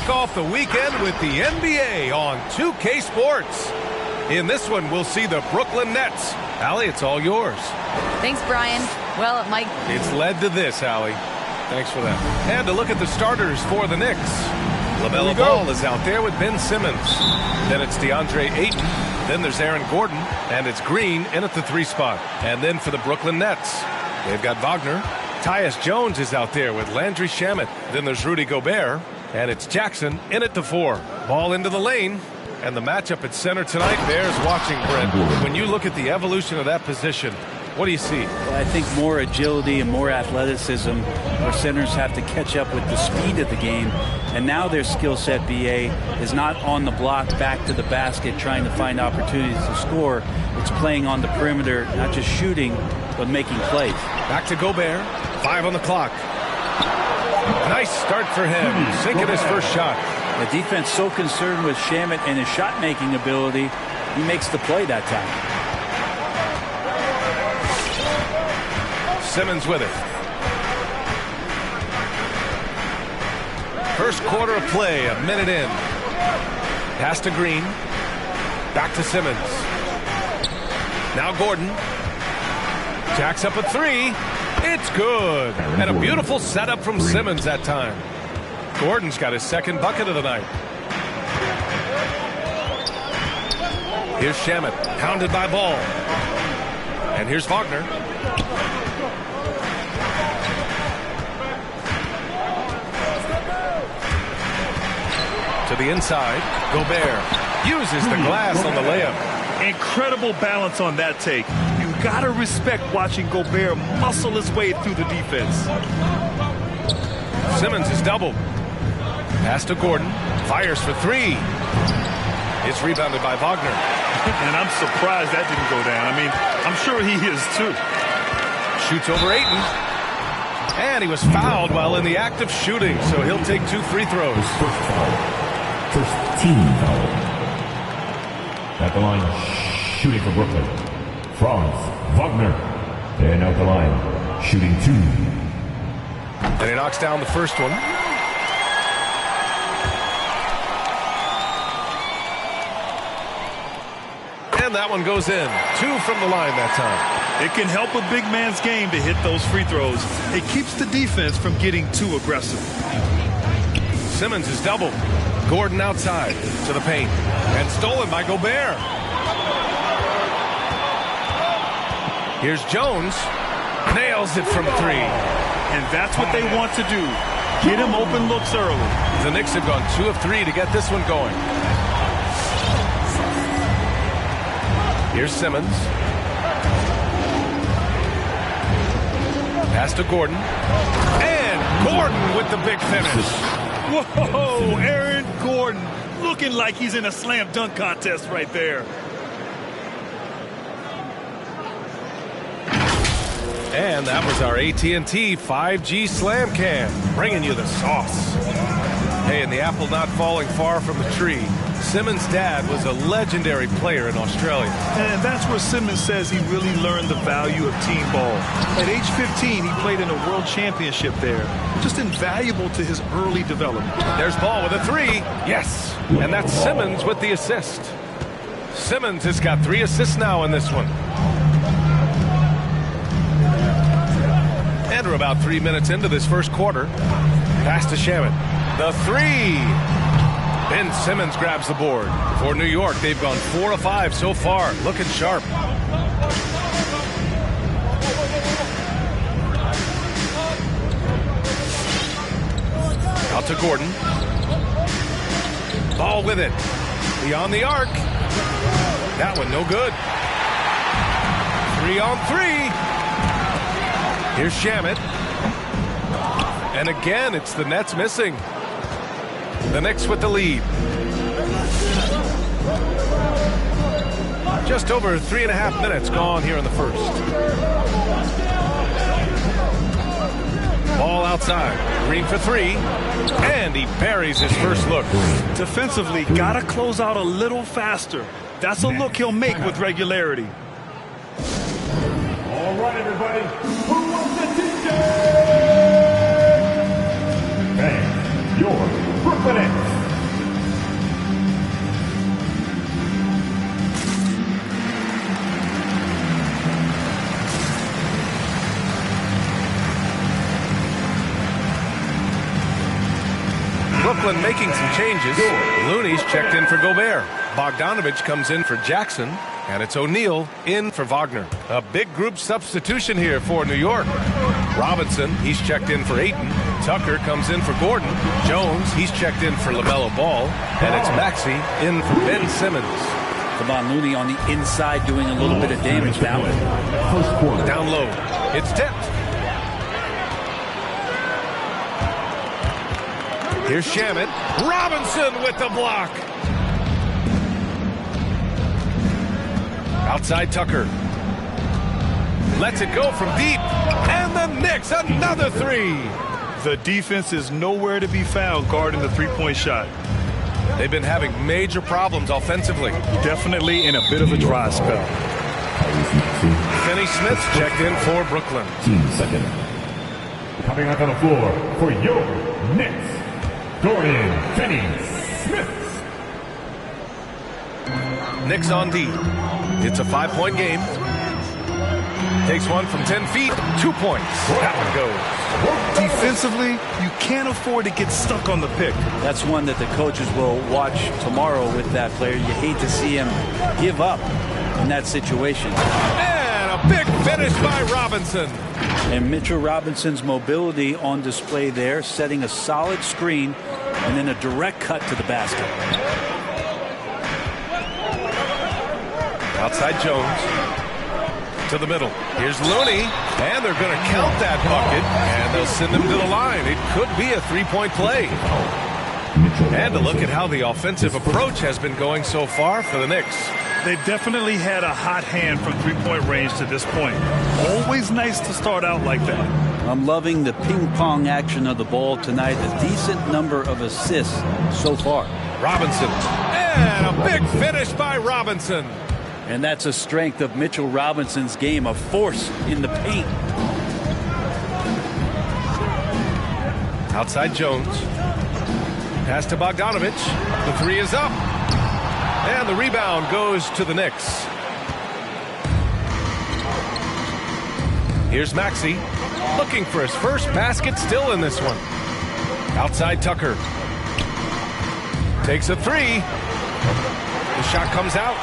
kick off the weekend with the NBA on 2K Sports. In this one, we'll see the Brooklyn Nets. Allie, it's all yours. Thanks, Brian. Well, it might... It's led to this, Allie. Thanks for that. And to look at the starters for the Knicks. LaMelo Ball is out there with Ben Simmons. Then it's DeAndre Ayton. Then there's Aaron Gordon. And it's Green in at the 3 spot. And then for the Brooklyn Nets, they've got Wagner. Tyus Jones is out there with Landry Shamet. Then there's Rudy Gobert. And it's Jackson in at the 4. Ball into the lane. And the matchup at center tonight bears watching, Brent. When you look at the evolution of that position, what do you see? Well, I think more agility and more athleticism. Our centers have to catch up with the speed of the game. And now their skill set, BA, is not on the block back to the basket trying to find opportunities to score. It's playing on the perimeter, not just shooting, but making plays. Back to Gobert. 5 on the clock. Nice start for him. Sinking his first shot. The defense so concerned with Shamet and his shot-making ability, he makes the play that time. Simmons with it. First quarter of play, a minute in. Pass to Green. Back to Simmons. Now Gordon. Jacks up a 3. It's good. And a beautiful setup from Simmons that time. Gordon's got his second bucket of the night. Here's Shamet, pounded by Ball. And here's Wagner. To the inside, Gobert uses the glass on the layup. Incredible balance on that take. You gotta respect watching Gobert muscle his way through the defense. Simmons is doubled. Pass to Gordon. Fires for 3. It's rebounded by Wagner. And I'm surprised that didn't go down. I mean, I'm sure he is too. Shoots over Ayton. And he was fouled while in the act of shooting, so he'll take 2 free throws. First team foul. At the line, shooting for Brooklyn, Franz Wagner. And out the line, shooting 2. And he knocks down the first one. And that one goes in. 2 from the line that time. It can help a big man's game to hit those free throws. It keeps the defense from getting too aggressive. Simmons is doubled. Gordon outside to the paint. And stolen by Gobert. Here's Jones. Nails it from 3. And that's what they want to do. Get him open looks early. The Knicks have gone 2 of 3 to get this one going. Here's Simmons. Pass to Gordon. And Gordon with the big finish. Whoa, Aaron Gordon looking like he's in a slam dunk contest right there. And that was our AT&T 5G Slam Cam, bringing you the sauce. Hey, and the apple not falling far from the tree. Simmons' dad was a legendary player in Australia. And that's where Simmons says he really learned the value of team ball. At age 15, he played in a world championship there. Just invaluable to his early development. There's Ball with a 3. Yes. And that's Simmons with the assist. Simmons has got 3 assists now in this one. And we're about 3 minutes into this first quarter. Pass to Shamet. The 3. Ben Simmons grabs the board. For New York, they've gone 4 of 5 so far. Looking sharp. Out to Gordon. Ball with it. Beyond the arc. That one no good. 3 on 3. Here's Shamet. And again, it's the Nets missing. The Knicks with the lead. Just over 3.5 minutes gone here in the first. Ball outside. Green for 3. And he buries his first look. Defensively, gotta close out a little faster. That's a look he'll make with regularity. All right, everybody. Who wants the ticket? And your Brooklyn Nets. Brooklyn making some changes. Looney's checked in for Gobert. Bogdanovich comes in for Jackson. And it's O'Neal in for Wagner. A big group substitution here for New York. Robinson, he's checked in for Ayton. Tucker comes in for Gordon. Jones, he's checked in for LaMelo Ball. And it's Maxey in for Ben Simmons. Kevon Looney on the inside doing a little bit of damage now. Down low. It's tipped. Here's Shamet. Robinson with the block. Outside Tucker. Lets it go from deep. And the Knicks, another three. The defense is nowhere to be found guarding the three-point shot. They've been having major problems offensively. Definitely in a bit of a dry spell. Finney Smith checked in for Brooklyn. Second. Coming out on the floor for your Knicks, Dorian Finney-Smith. Knicks on D. It's a 5-point game. Takes one from 10 feet. 2 points. That one goes. Defensively, you can't afford to get stuck on the pick. That's one that the coaches will watch tomorrow with that player. You hate to see him give up in that situation. And a big finish by Robinson. And Mitchell Robinson's mobility on display there, setting a solid screen and then a direct cut to the basket. Outside Jones. To the middle. Here's Looney. And they're going to count that bucket. And they'll send him to the line. It could be a three-point play. And to look at how the offensive approach has been going so far for the Knicks. They've definitely had a hot hand from three-point range to this point. Always nice to start out like that. I'm loving the ping-pong action of the ball tonight. A decent number of assists so far. Robinson. And a big finish by Robinson. And that's a strength of Mitchell Robinson's game, a force in the paint. Outside Jones. Pass to Bogdanovich. The three is up. And the rebound goes to the Knicks. Here's Maxey. Looking for his first basket, still in this one. Outside Tucker. Takes a three. The shot comes out.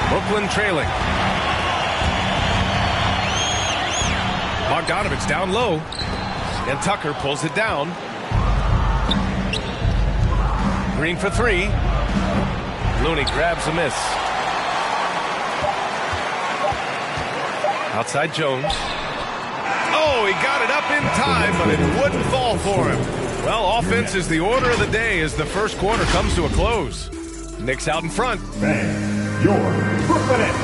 Brooklyn trailing. Bogdanovich down low. And Tucker pulls it down. Green for three. Looney grabs a miss. Outside Jones. Oh, he got it up in time, but it wouldn't fall for him. Well, offense is the order of the day as the first quarter comes to a close. Knicks out in front. Your Brooklyn Nets.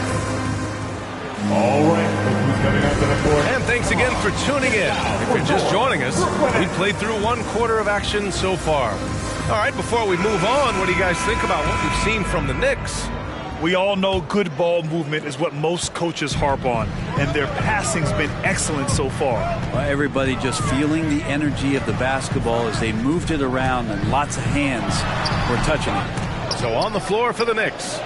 All right, who's coming out to the court? And thanks again for tuning in. If you're just joining us, we played through one quarter of action so far. All right, before we move on, what do you guys think about what we've seen from the Knicks? We all know good ball movement is what most coaches harp on, and their passing's been excellent so far. Well, everybody just feeling the energy of the basketball as they moved it around, and lots of hands were touching it. So on the floor for the Knicks,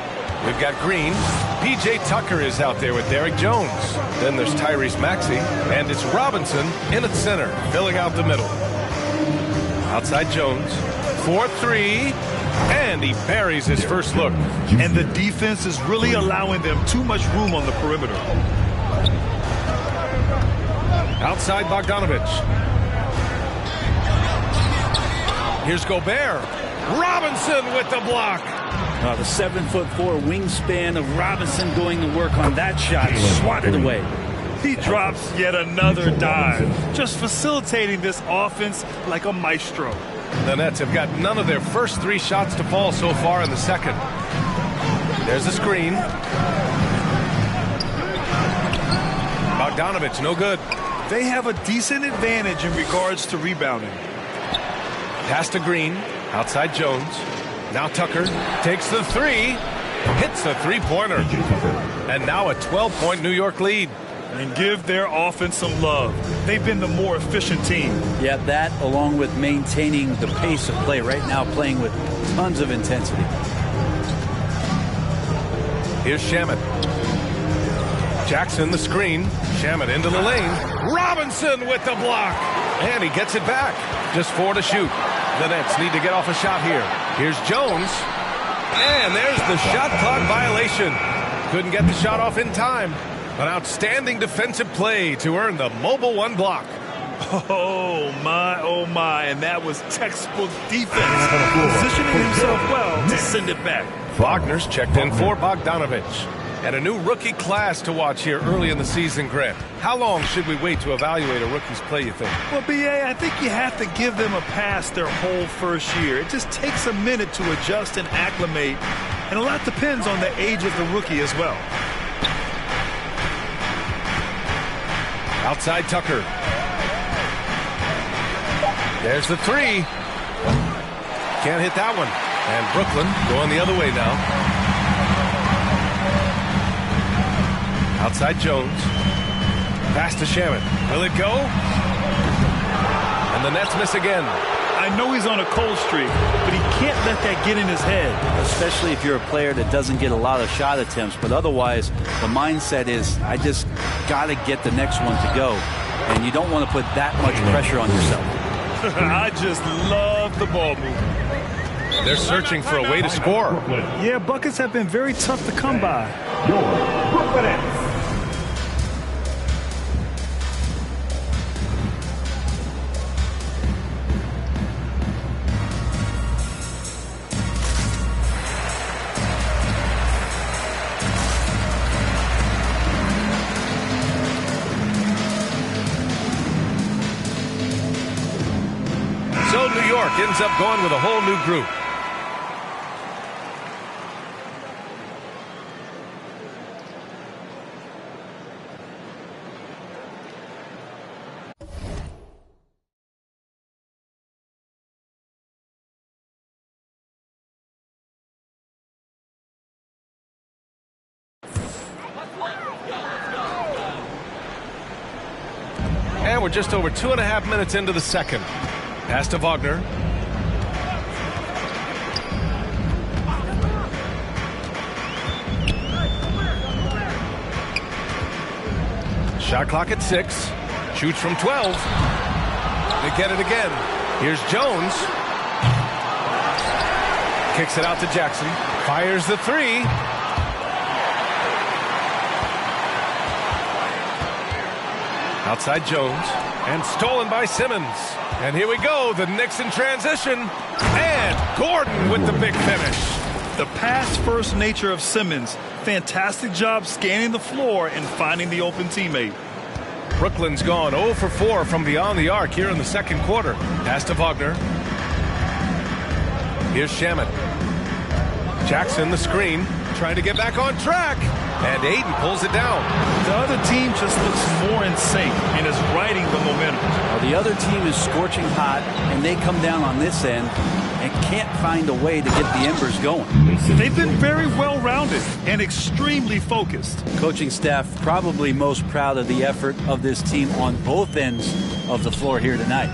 we've got Green. P.J. Tucker is out there with Derek Jones. Then there's Tyrese Maxey, and it's Robinson in at center, filling out the middle. Outside Jones, 4-3, and he buries his first look. And the defense is really allowing them too much room on the perimeter. Outside Bogdanovich. Here's Gobert. Robinson with the block. The 7'4" wingspan of Robinson doing the work on that shot, swatted away. He drops yet another dive, just facilitating this offense like a maestro. The Nets have got none of their first three shots to fall so far in the second. There's a screen. Bogdanovich, no good. They have a decent advantage in regards to rebounding. Pass to Green. Outside Jones. Now Tucker takes the three. Hits a three-pointer. And now a 12-point New York lead. And give their offense some love. They've been the more efficient team. Yeah, that along with maintaining the pace of play. Right now playing with tons of intensity. Here's Shamet. Jackson the screen. Shamet into the lane. Robinson with the block. And he gets it back. Just 4 to shoot. The Nets need to get off a shot here. Here's Jones. And there's the shot clock violation. Couldn't get the shot off in time. An outstanding defensive play to earn the mobile one block. Oh, my. And that was textbook defense. Positioning himself well to send it back. Wagner's checked in for Bogdanovich. And a new rookie class to watch here early in the season, Grant. How long should we wait to evaluate a rookie's play, you think? Well, B.A., I think you have to give them a pass their whole first year. It just takes a minute to adjust and acclimate. And a lot depends on the age of the rookie as well. Outside Tucker. There's the three. Can't hit that one. And Brooklyn going the other way now. Outside Jones. Pass to Shaman. Will it go? And the Nets miss again. I know he's on a cold streak, but he can't let that get in his head. Especially if you're a player that doesn't get a lot of shot attempts. But otherwise, the mindset is, I just got to get the next one to go. And you don't want to put that much pressure on yourself. I just love the ball movement. They're searching for a way to score. Yeah, buckets have been very tough to come by. Your Brooklyn Nets. So New York ends up going with a whole new group. And we're just over 2.5 minutes into the second. Pass to Wagner. Shot clock at 6. Shoots from 12. They get it again. Here's Jones. Kicks it out to Jackson. Fires the three. Outside Jones. And stolen by Simmons. And here we go. The Knicks in transition. And Gordon with the big finish. The pass-first nature of Simmons. Fantastic job scanning the floor and finding the open teammate. Brooklyn's gone 0 for 4 from beyond the arc here in the second quarter. Pass to Wagner. Here's Shaman. Jackson the screen. Trying to get back on track. And Aiden pulls it down. The other team just looks more in sync and is riding the momentum. Well, the other team is scorching hot, and they come down on this end and can't find a way to get the embers going. They've been very well-rounded and extremely focused. Coaching staff probably most proud of the effort of this team on both ends of the floor here tonight.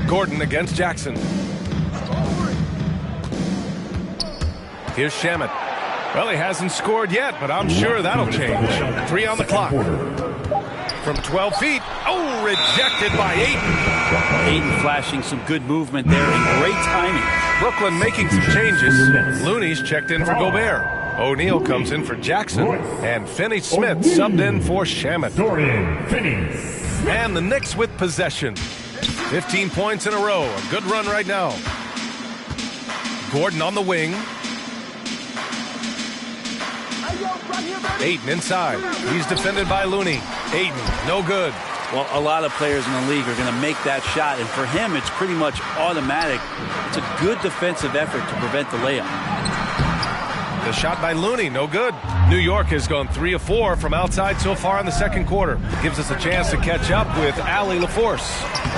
Gordon against Jackson. Here's Shaman. Well, he hasn't scored yet, but I'm sure that'll change. 3 on the clock. From 12 feet. Oh, rejected by Aiden. Aiden flashing some good movement there and great timing. Brooklyn making some changes. Looney's checked in for Gobert. O'Neal comes in for Jackson. And Finney-Smith subbed in for Shaman. And the Knicks with possession. 15 points in a row. A good run right now. Gordon on the wing. Aiden inside. He's defended by Looney. Aiden, no good. Well, a lot of players in the league are going to make that shot, and for him, it's pretty much automatic. It's a good defensive effort to prevent the layup. The shot by Looney, no good. New York has gone 3 of 4 from outside so far in the second quarter. Gives us a chance to catch up with Allie LaForce.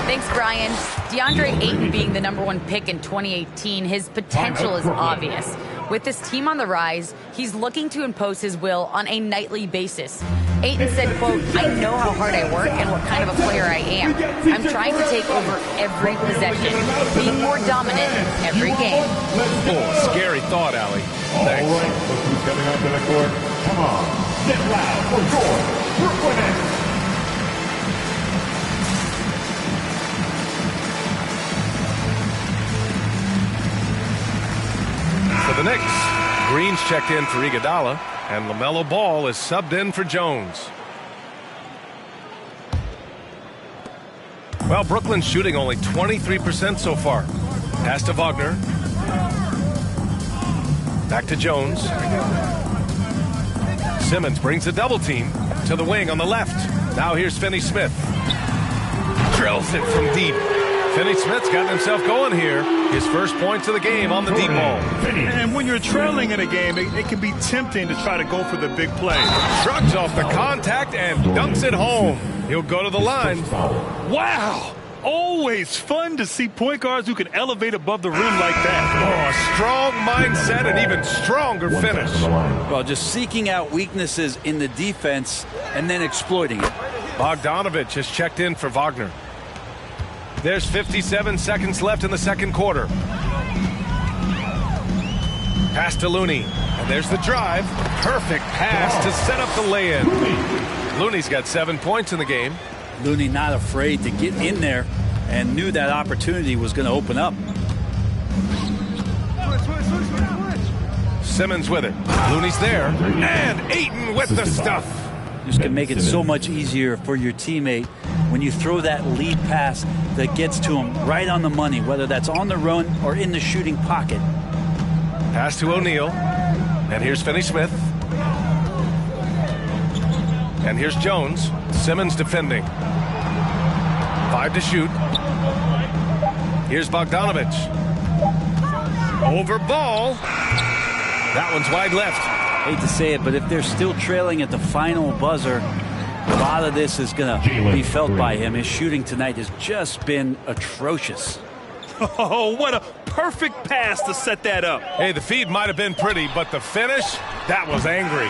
Thanks, Brian. DeAndre Ayton being the #1 pick in 2018, his potential is obvious. With this team on the rise, he's looking to impose his will on a nightly basis. Ayton said, quote, "I know how hard I work and what kind of a player I am. I'm trying to take over every possession, being more dominant every game." Oh, scary thought, Allie. Thanks. All right, look who's coming onto the court. Come on, get loud for your Brooklyn Nets. the Knicks. Green's checked in for Iguodala, and LaMelo Ball is subbed in for Jones. Well, Brooklyn's shooting only 23% so far. Pass to Wagner. Back to Jones. Simmons brings a double team to the wing on the left. Now here's Finney-Smith. Drills it from deep. Finney-Smith's gotten himself going here. His first points of the game on the deep ball. And when you're trailing in a game, it can be tempting to try to go for the big play. Shrugs off the contact and dunks it home. He'll go to the line. Wow! Always fun to see point guards who can elevate above the rim like that. Oh, a strong mindset and even stronger finish. Well, just seeking out weaknesses in the defense and then exploiting it. Bogdanovich has checked in for Wagner. There's 57 seconds left in the second quarter. Pass to Looney. And there's the drive. Perfect pass to set up the lay-in. Looney's got 7 points in the game. Looney not afraid to get in there and knew that opportunity was going to open up. Simmons with it. Looney's there. And Ayton with the stuff. Just can make it so much easier for your teammate when you throw that lead pass that gets to him right on the money, whether that's on the run or in the shooting pocket. Pass to O'Neal. And here's Finney-Smith. And here's Jones. Simmons defending. 5 to shoot. Here's Bogdanovich. Over Ball. That one's wide left. Hate to say it, but if they're still trailing at the final buzzer, a lot of this is going to be felt by him. His shooting tonight has just been atrocious. Oh, what a perfect pass to set that up. Hey, the feed might have been pretty, but the finish, that was angry.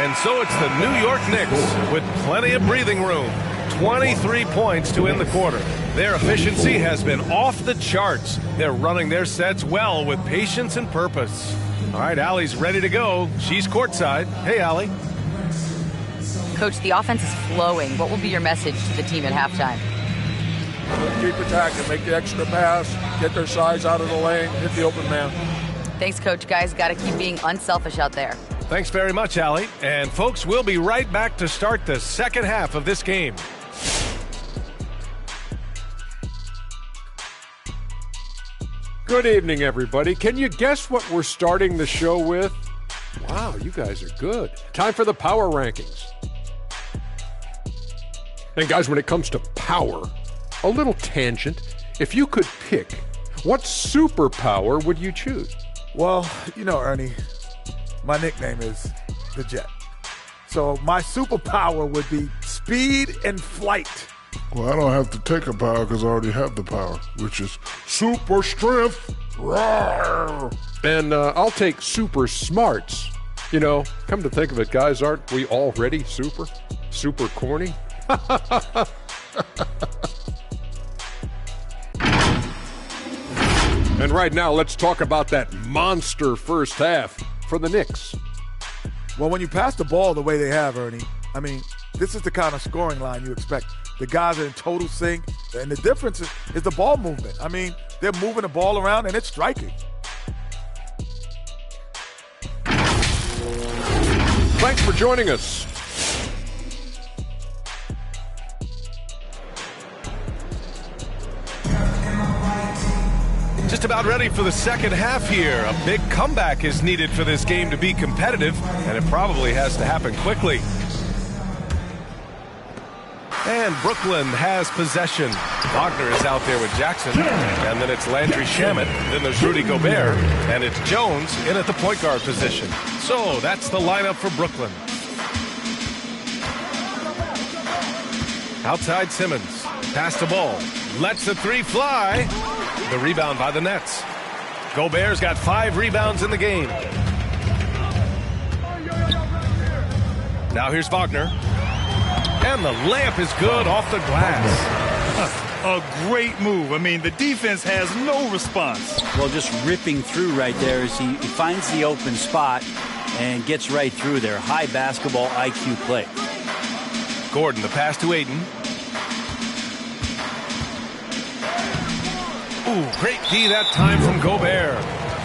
And so it's the New York Knicks with plenty of breathing room. 23 points to end the quarter. Their efficiency has been off the charts. They're running their sets well with patience and purpose. All right, Allie's ready to go. She's courtside. Hey, Allie. Coach, the offense is flowing. What will be your message to the team at halftime? Keep attacking, make the extra pass, get their size out of the lane, hit the open man. Thanks, Coach. Guys, got to keep being unselfish out there. Thanks very much, Allie. And folks, we'll be right back to start the second half of this game. Good evening, everybody. Can you guess what we're starting the show with? Wow, you guys are good. Time for the power rankings. And guys, when it comes to power, a little tangent. If you could pick, what superpower would you choose? Well, you know, Ernie, my nickname is the Jet. So my superpower would be speed and flight. Well, I don't have to take a power because I already have the power, which is super strength. Rawr. And I'll take super smarts. You know, come to think of it, guys, aren't we already super corny? And right now, let's talk about that monster first half for the Knicks. Well, when you pass the ball the way they have, Ernie, I mean, this is the kind of scoring line you expect. The guys are in total sync, and the difference is the ball movement. I mean, they're moving the ball around, and it's striking. Thanks for joining us. Just about ready for the second half here. A big comeback is needed for this game to be competitive, and it probably has to happen quickly. And Brooklyn has possession. Wagner is out there with Jackson. And then it's Landry Shamet. Then there's Rudy Gobert. And it's Jones in at the point guard position. So that's the lineup for Brooklyn. Outside Simmons. Pass the ball. Lets the three fly. The rebound by the Nets. Gobert's got 5 rebounds in the game. Now here's Wagner. And the layup is good off the glass. A great move. I mean, the defense has no response. Well, just ripping through right there as he finds the open spot and gets right through there. High basketball IQ play. Gordon, the pass to Ayton. Ooh, great D that time from Gobert.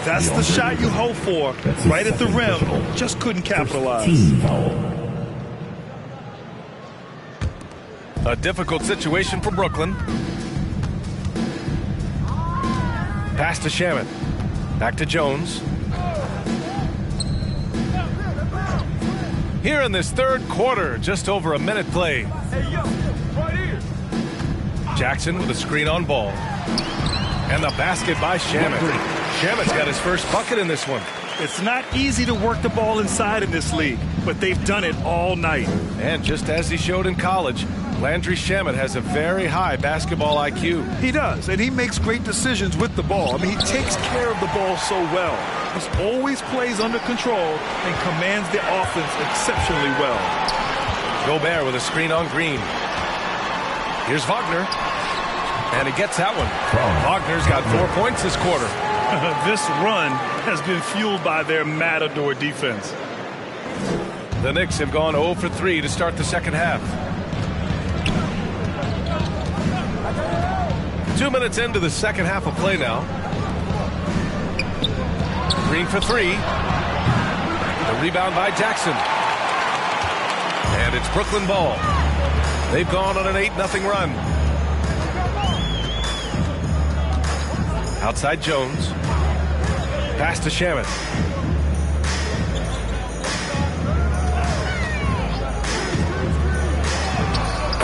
That's the shot you hope for, right at the rim. Just couldn't capitalize. Team foul. A difficult situation for Brooklyn. Pass to Shamet. Back to Jones. Here in this third quarter, just over a minute play. Jackson with a screen on ball. And the basket by Shamet. Shamet's got his first bucket in this one. It's not easy to work the ball inside in this league, but they've done it all night. And just as he showed in college, Landry Shamet has a very high basketball IQ. He does, and he makes great decisions with the ball. I mean, he takes care of the ball so well. He always plays under control and commands the offense exceptionally well. Gobert with a screen on Green. Here's Wagner. And he gets that one. Wagner's got 4 points this quarter. This run has been fueled by their Matador defense. The Knicks have gone 0 for 3 to start the second half. 2 minutes into the second half of play now. Green for 3. The rebound by Jackson. And it's Brooklyn ball. They've gone on an 8-0 run. Outside Jones. Pass to Shamet.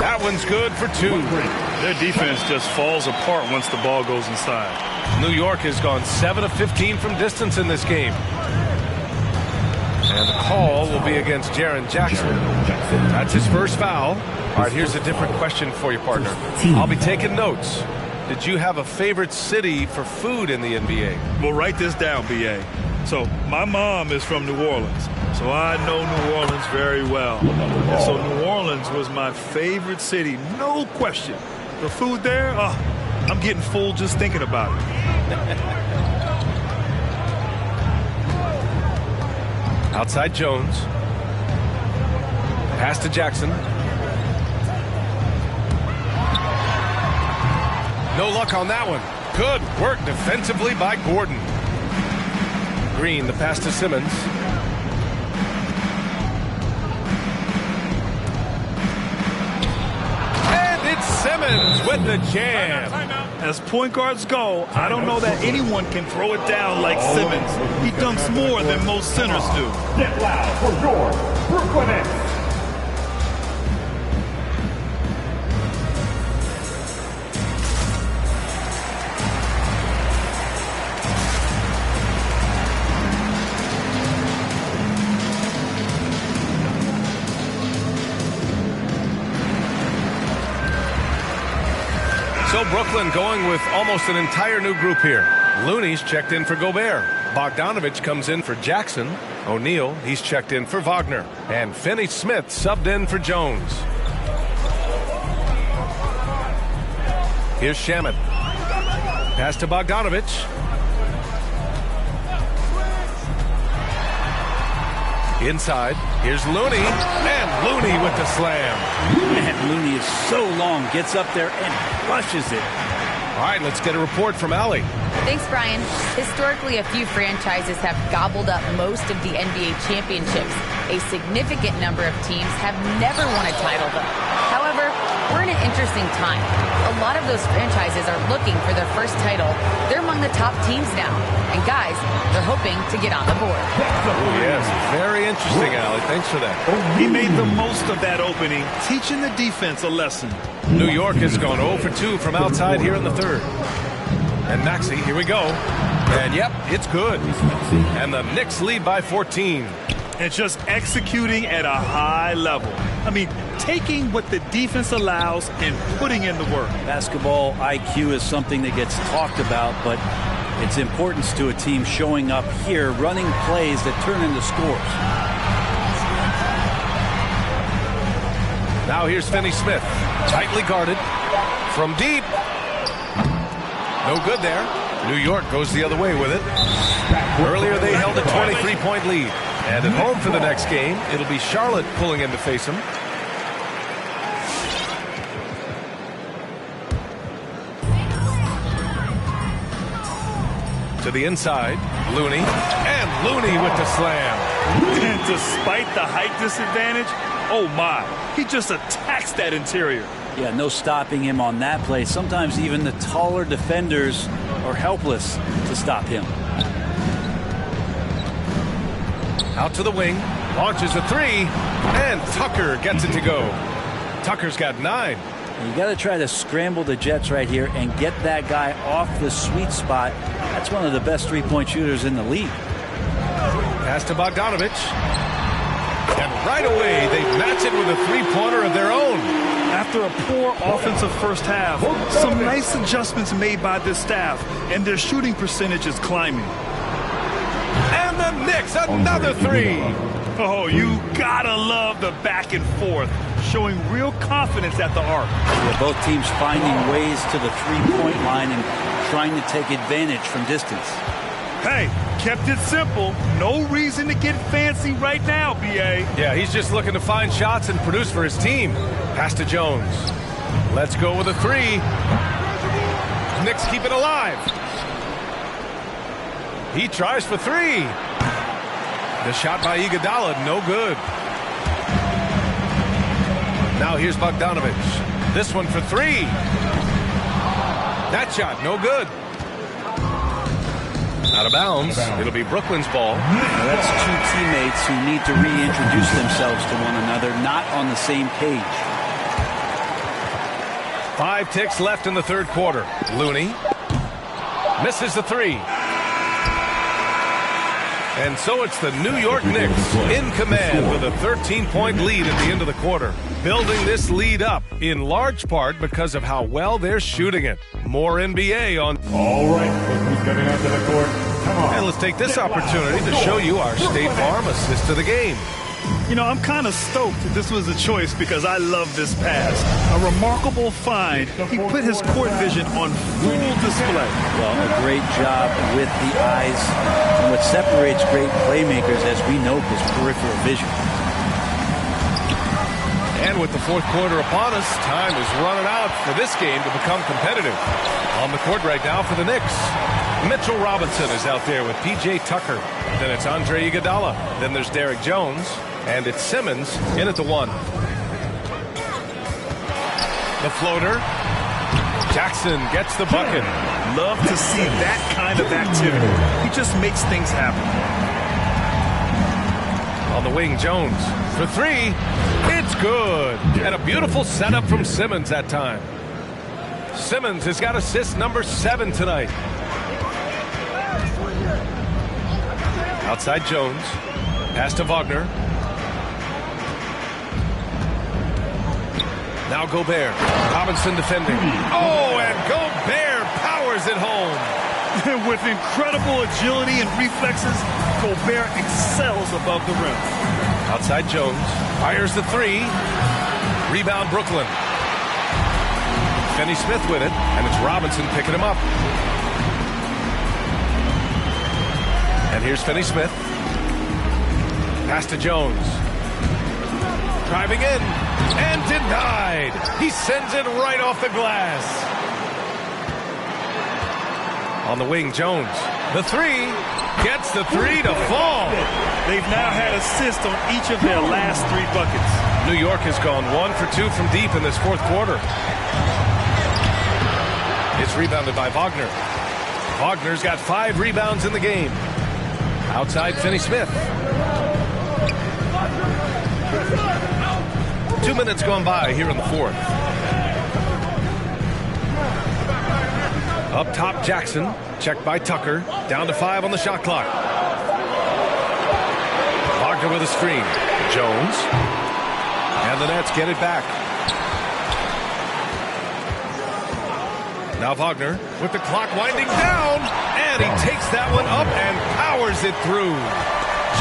That one's good for 2. Their defense just falls apart once the ball goes inside. New York has gone 7 of 15 from distance in this game. And the call will be against Jaren Jackson. That's his first foul. All right, here's a different question for you, partner. I'll be taking notes. Did you have a favorite city for food in the NBA? Well, write this down, B.A. So my mom is from New Orleans, so I know New Orleans very well. And so New Orleans was my favorite city, no question. The food there, I'm getting full just thinking about it. Outside Jones. Pass to Jackson. No luck on that one. Good work defensively by Gordon. Green, the pass to Simmons. And it's Simmons with the jam. As point guards go, I don't know that anyone can throw it down like Simmons. He dunks more than most centers do. Get loud for your Brooklyn Nets. So Brooklyn going with almost an entire new group here. Looney's checked in for Gobert. Bogdanovich comes in for Jackson. O'Neal, he's checked in for Wagner. And Finney-Smith subbed in for Jones. Here's Shamet. Pass to Bogdanovich. Inside, here's Looney, and Looney with the slam. Man, Looney is so long, gets up there and crushes it. All right, let's get a report from Allie. Thanks, Brian. Historically, a few franchises have gobbled up most of the NBA championships. A significant number of teams have never won a title, though. However, we're in an interesting time. A lot of those franchises are looking for their first title. They're among the top teams now. And guys, they're hoping to get on the board. Oh, yes, very interesting, Allie. Thanks for that. He made the most of that opening, teaching the defense a lesson. New York has gone 0 for 2 from outside here in the third. And Maxey, here we go. And yep, it's good. And the Knicks lead by 14. And just executing at a high level. I mean, taking what the defense allows and putting in the work. Basketball IQ is something that gets talked about, but its importance to a team showing up here, running plays that turn into scores. Now here's Finney-Smith, tightly guarded from deep. No good there. New York goes the other way with it. Earlier they held a 23-point lead. And at home for the next game, it'll be Charlotte pulling in to face them. To the inside, Looney. And Looney with the slam. And despite the height disadvantage, oh my, he just attacks that interior. Yeah, no stopping him on that play. Sometimes even the taller defenders are helpless to stop him. Out to the wing, launches a three, and Tucker gets it to go. Tucker's got 9. You got to try to scramble the Jets right here and get that guy off the sweet spot. That's one of the best three-point shooters in the league. Pass to Bogdanovich. And right away, they match it with a three-pointer of their own. After a poor offensive first half, some nice adjustments made by this staff, and their shooting percentage is climbing. And the Knicks, another three. Oh, you gotta love the back and forth, showing real confidence at the arc. Yeah, both teams finding ways to the three-point line and trying to take advantage from distance. Hey, kept it simple. No reason to get fancy right now, B.A. Yeah, he's just looking to find shots and produce for his team. Pass to Jones. Let's go with a three. Knicks keep it alive. He tries for three. The shot by Iguodala, no good. Now here's Bogdanovich. This one for three. That shot, no good. Out of bounds. It'll be Brooklyn's ball. Now that's two teammates who need to reintroduce themselves to one another, not on the same page. 5 ticks left in the third quarter. Looney misses the three. And so it's the New York Knicks in command with a 13-point lead at the end of the quarter. Building this lead up in large part because of how well they're shooting it. More NBA on. All right, look who's coming onto the court. Come on. And let's take this opportunity to show you our State Farm assist to the game. You know, I'm kind of stoked that this was a choice because I love this pass. A remarkable find. He put his court vision on full display. Well, a great job with the eyes. And what separates great playmakers, as we know, is peripheral vision. And with the fourth quarter upon us, time is running out for this game to become competitive. On the court right now for the Knicks, Mitchell Robinson is out there with P.J. Tucker. Then it's Andre Iguodala. Then there's Derrick Jones. And it's Simmons in at the 1. The floater. Jackson gets the bucket. Love to see that kind of activity. He just makes things happen. On the wing, Jones for three. It's good. And a beautiful setup from Simmons that time. Simmons has got assist number 7 tonight. Outside Jones. Pass to Wagner. Now Gobert. Robinson defending. Oh, and Gobert powers it home. With incredible agility and reflexes, Gobert excels above the rim. Outside Jones. Fires the three. Rebound Brooklyn. Finney Smith with it, and it's Robinson picking him up. And here's Finney Smith. Pass to Jones. Driving in. And denied. He sends it right off the glass. On the wing, Jones. The three. Gets the three to fall. They've now had assists on each of their last 3 buckets. New York has gone 1 for 2 from deep in this fourth quarter. It's rebounded by Wagner. Wagner's got 5 rebounds in the game. Outside Finney Smith. 2 minutes gone by here in the fourth. Up top, Jackson. Checked by Tucker. Down to 5 on the shot clock. Wagner with a screen. Jones. And the Nets get it back. Now Wagner with the clock winding down. And he takes that one up and powers it through.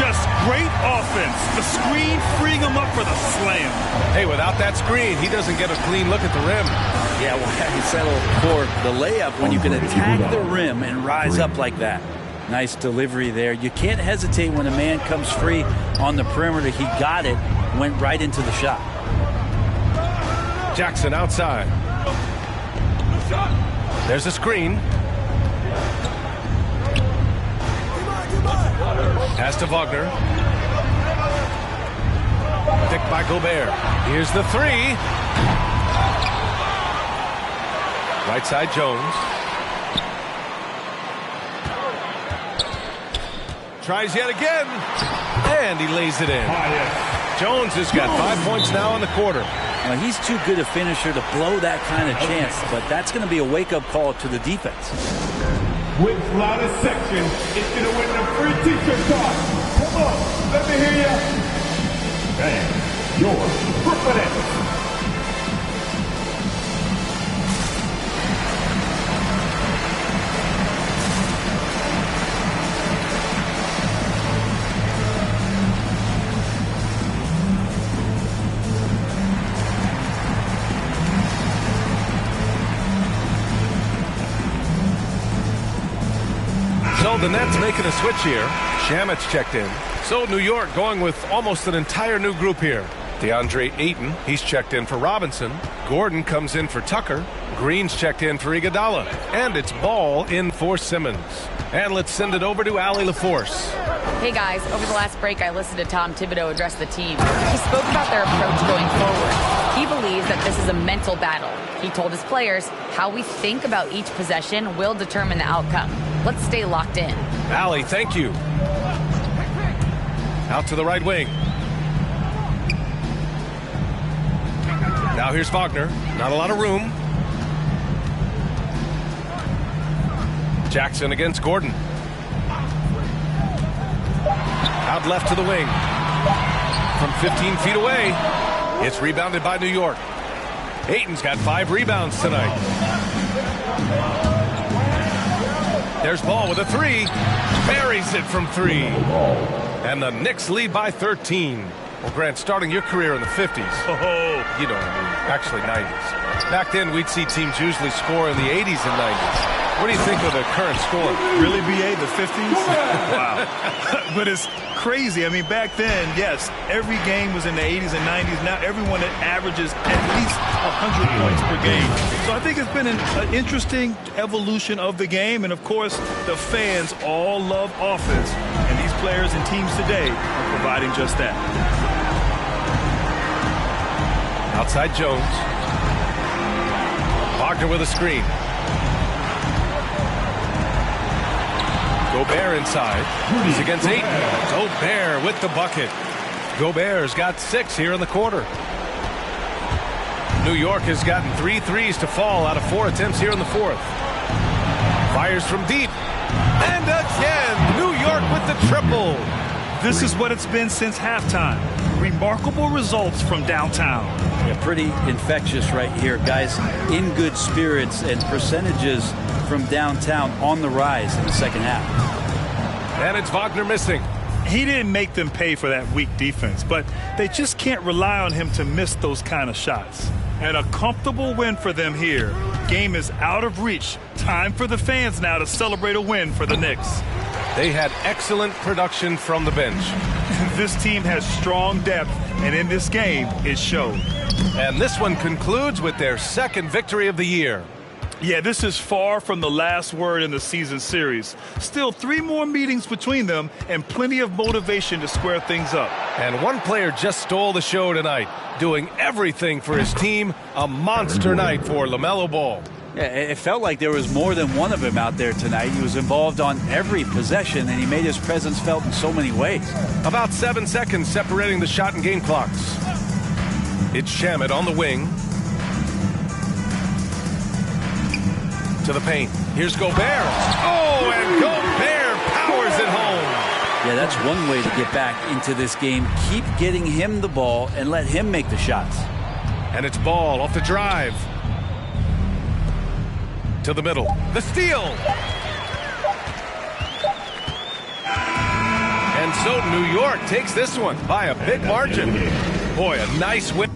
Just great offense. The screen freeing him up for the slam. Hey, without that screen, he doesn't get a clean look at the rim. Yeah, well, he settled for the layup when you can attack the rim and rise up like that. Nice delivery there. You can't hesitate when a man comes free on the perimeter. He got it, went right into the shot. Jackson outside. There's a screen. Pass to Wagner. Picked by Gobert. Here's the three. Right side, Jones. Tries yet again. And he lays it in. Jones has got 5 points now in the quarter. Well, he's too good a finisher to blow that kind of chance, but that's going to be a wake-up call to the defense. With loudest section, it's going to win the free t-shirt toss. Come on, let me hear you. And your Brooklyn Nets. So the Nets making a switch here. Shamit's checked in. So New York going with almost an entire new group here. DeAndre Ayton, he's checked in for Robinson. Gordon comes in for Tucker. Green's checked in for Iguodala. And it's Ball in for Simmons. And let's send it over to Allie LaForce. Hey guys, over the last break I listened to Tom Thibodeau address the team. He spoke about their approach going forward. He believes that this is a mental battle. He told his players how we think about each possession will determine the outcome. Let's stay locked in. Allie, thank you. Out to the right wing. Now here's Wagner. Not a lot of room. Jackson against Gordon. Out left to the wing. From 15 feet away. It's rebounded by New York. Ayton's got 5 rebounds tonight. There's Ball with a 3. Buries it from 3. And the Knicks lead by 13. Well, Grant, starting your career in the 50s. Oh, you know, actually 90s. Back then, we'd see teams usually score in the 80s and 90s. What do you think of the current score? Really, BA, the 50s? Wow. But it's crazy. I mean, back then, yes, every game was in the 80s and 90s. Now everyone averages at least 100 points per game. So I think it's been an interesting evolution of the game. And, of course, the fans all love offense. And these players and teams today are providing just that. Outside Jones. Wagner with a screen. Gobert inside. He's against Ayton. Gobert with the bucket. Gobert's got 6 here in the quarter. New York has gotten 3 threes to fall out of 4 attempts here in the 4th. Fires from deep. And again, New York with the triple. This is what it's been since halftime. Remarkable results from downtown. Yeah, pretty infectious right here. Guys in good spirits and percentages from downtown on the rise in the second half. And it's Wagner missing. He didn't make them pay for that weak defense, but they just can't rely on him to miss those kind of shots. And a comfortable win for them here. Game is out of reach. Time for the fans now to celebrate a win for the Knicks. They had excellent production from the bench. This team has strong depth, and in this game, it showed. And this one concludes with their 2nd victory of the year. Yeah, this is far from the last word in the season series. Still 3 more meetings between them and plenty of motivation to square things up. And one player just stole the show tonight, doing everything for his team. A monster night for LaMelo Ball. Yeah, it felt like there was more than one of him out there tonight. He was involved on every possession, and he made his presence felt in so many ways. About 7 seconds separating the shot and game clocks. It's Shamet on the wing. To the paint. Here's Gobert. Oh, and Gobert powers it home. Yeah, that's one way to get back into this game. Keep getting him the ball and let him make the shots. And it's Ball off the drive. To the middle. The steal. And so New York takes this one by a big margin. Boy, a nice win.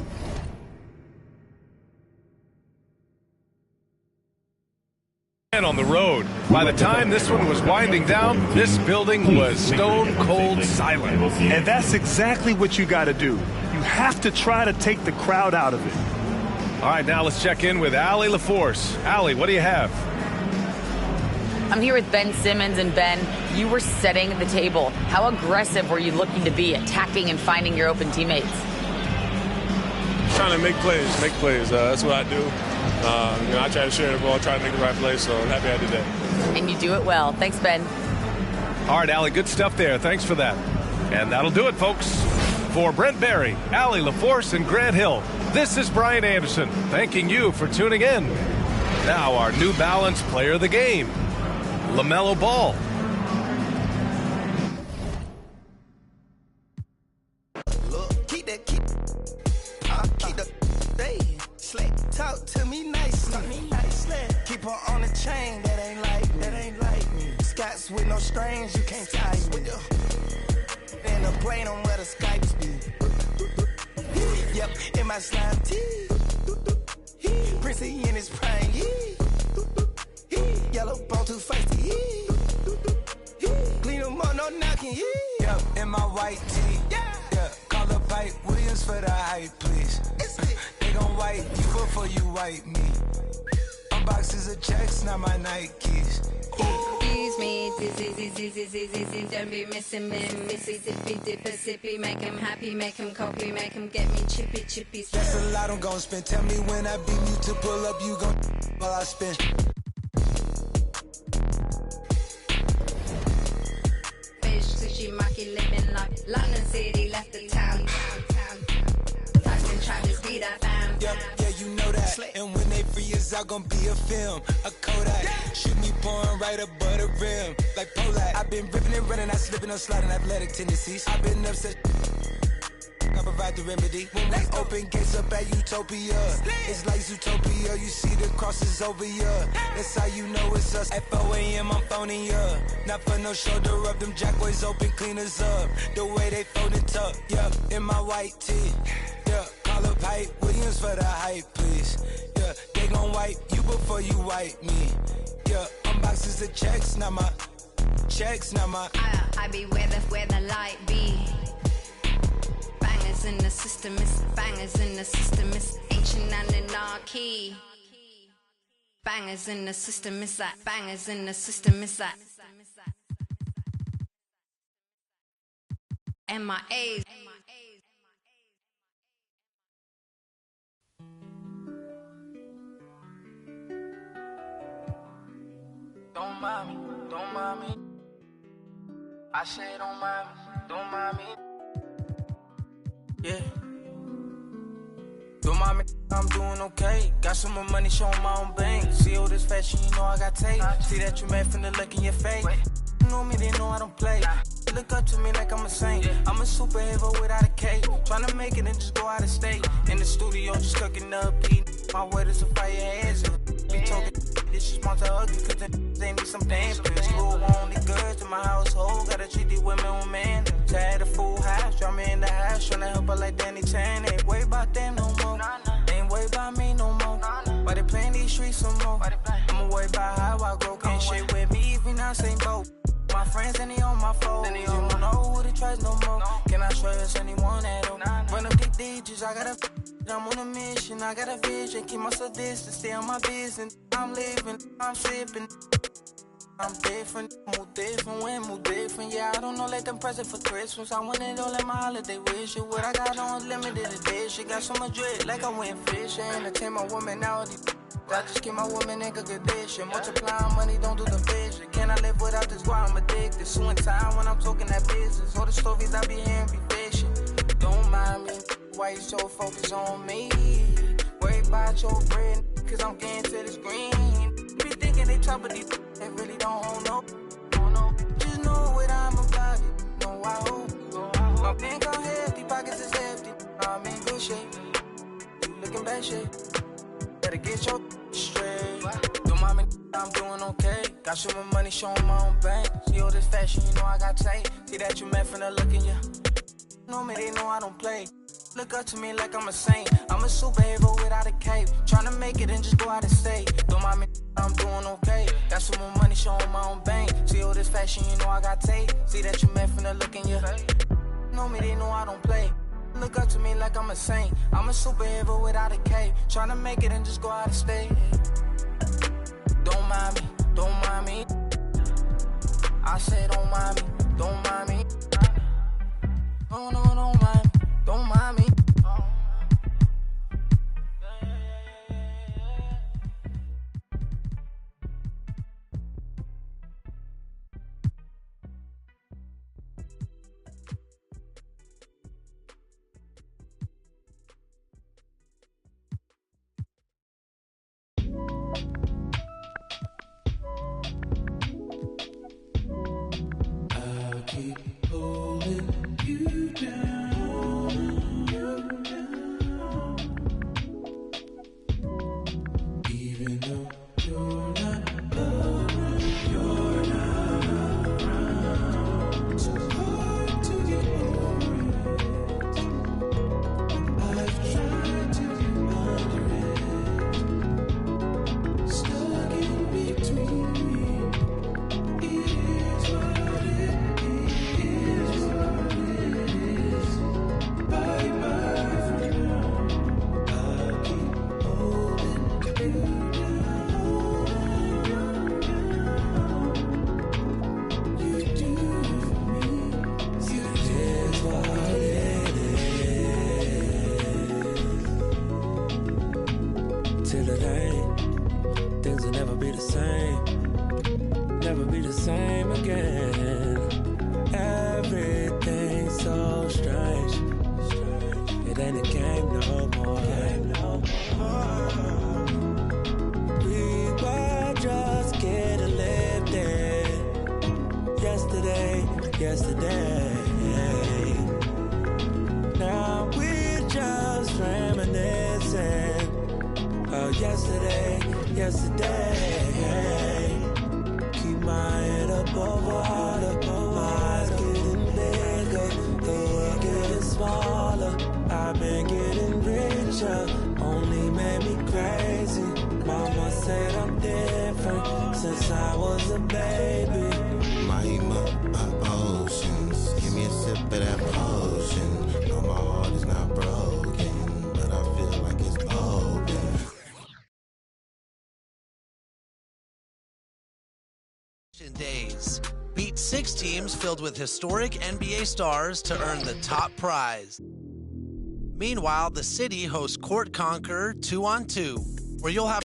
And on the road. By the time this one was winding down, this building was stone cold silent. And that's exactly what you got to do. You have to try to take the crowd out of it. All right, now let's check in with Allie LaForce. Allie, what do you have? I'm here with Ben Simmons, and Ben, you were setting the table. How aggressive were you looking to be, attacking and finding your open teammates? Trying to make plays. That's what I do. I try to share the ball, try to make the right play, so I'm happy I did that. And you do it well. Thanks, Ben. All right, Allie, good stuff there. Thanks for that. And that'll do it, folks. For Brent Barry, Allie LaForce, and Grant Hill, this is Brian Anderson thanking you for tuning in. Now our New Balance player of the game, LaMelo Ball. Talk to me nicely. Keep her on the chain, that ain't like me. Scots with no strings, you can't tie me. And the plane on where the Skypes be. Yep, in my slime tee. Princey in his prime, yellow bone too feisty. Clean them up, no knocking, Yep, in my white tee. Yeah, call up Pipe Williams for the hype, please. They gon' wipe you before you wipe me. Unboxes of checks, not my Nikes. Excuse me, dizzy, don't be missing me. Mississippi, Mississippi, make him happy, make him copy, make him get me chippy. That's a lot I'm gon' spend. Tell me when I beam you to pull up, you gon' while I spin. Fish, sushi, maki, living like London City, left the town. Touching, try to speed up, yeah, you know that. And when they free us out, gon' be a film, a Kodak. Shoot me pouring right above the rim, like Polak. I've been ripping and running, I slipping on sliding athletic tendencies. I've been upset. I provide the remedy. When we open gates up at Utopia, it's like Zootopia. You see the crosses over ya. That's how you know it's us. At 4 a.m. I'm phoning ya. Not for no shoulder rub. Them jack boys open cleaners up. The way they fold it up. Yup, in my white tee. Yeah, call up Hype Williams for the hype, please. Yeah, they gon' wipe you before you wipe me. Yeah, unboxes of checks, not my checks, not my. I be where the light be. Bangers in the system, it's bangers in the system, it's ancient anarchy. Bangers in the system, it's like bangers in the system, it's like MIAs. Don't mind me. I say don't mind me. Yeah. Don't mind me, I'm doing okay. Got some more money, showing my own bank. See all this fashion, you know I got tape. See that you mad from the look in your face. You know me, they know I don't play. Look up to me like I'm a saint. I'm a superhero without a cape. Tryna make it and just go out of state. In the studio, just cooking up, eating. My word is a fire hazard. Be talking, this is monster ugly, cause they need some damn pills. You only good to my household. Gotta treat these women with man. Had a full house, draw me in the house. Tryna help her like Danny Chan. Ain't worried about them no more. Ain't worried about me no more. Why they playing these streets some more? I'ma worry about how I grow. Can't shit with me if we not same boat. My friends and they on my phone. You don't know who to trust no more. Can I trust anyone at all? Run up these digits, I gotta. I'm on a mission, I got a vision. Keep myself distant, stay on my business. I'm living, I'm sipping. I'm different, move different. Yeah, I don't know, let them present for Christmas. I want it all at my holiday wish. What I got on limited edition. Got so much dread, like I went fishing. Entertain my woman now. I just keep my woman in good condition. Multiplying money, don't do the vision. Can I live without this? Why I'm addicted. Suing time when I'm talking that business. All the stories I be hearing be fishing. Don't mind me, why you so focused on me? Worry about your bread, cause I'm getting to this green. Be thinking they top of these, they really don't know. Just know what I'm about it. Know I hope. My bank on hefty, pockets is hefty. I'm in good shape. You looking bad shape. Better get your straight. Do my man, I'm doing okay. Got some more money, showing my own bank. See all this fashion, you know I got tape. See that you met from the look in you. Know me, they know I don't play. Look up to me like I'm a saint. I'm a superhero without a cape. Tryna make it and just go out of state. Do my man, I'm doing okay. Got some more money, showing my own bank. See all this fashion, you know I got tape. See that you met from the look in you. Know me, they know I don't play. Look up to me like I'm a saint. I'm a superhero without a cape. Tryna make it and just go out of state. Don't mind me, I say don't mind me, don't mind me. No, no, don't mind me, don't mind me. Till it ain't, things will never be the same, never be the same again. Everything's so strange, it ain't a game no more. We were just getting lifted yesterday. Now we're just reminiscing. Oh, yesterday. Keep my head up over water. My eyes getting bigger, the world getting smaller. I've been getting richer, only made me crazy. Mama said I'm different since I was a baby. Mahima, oceans, give me a sip of that potion. No, my heart is not broken, but I feel like it's open. Days. Beat 6 teams filled with historic NBA stars to earn the top prize. Meanwhile, the city hosts Court Conqueror 2-on-2, where you'll have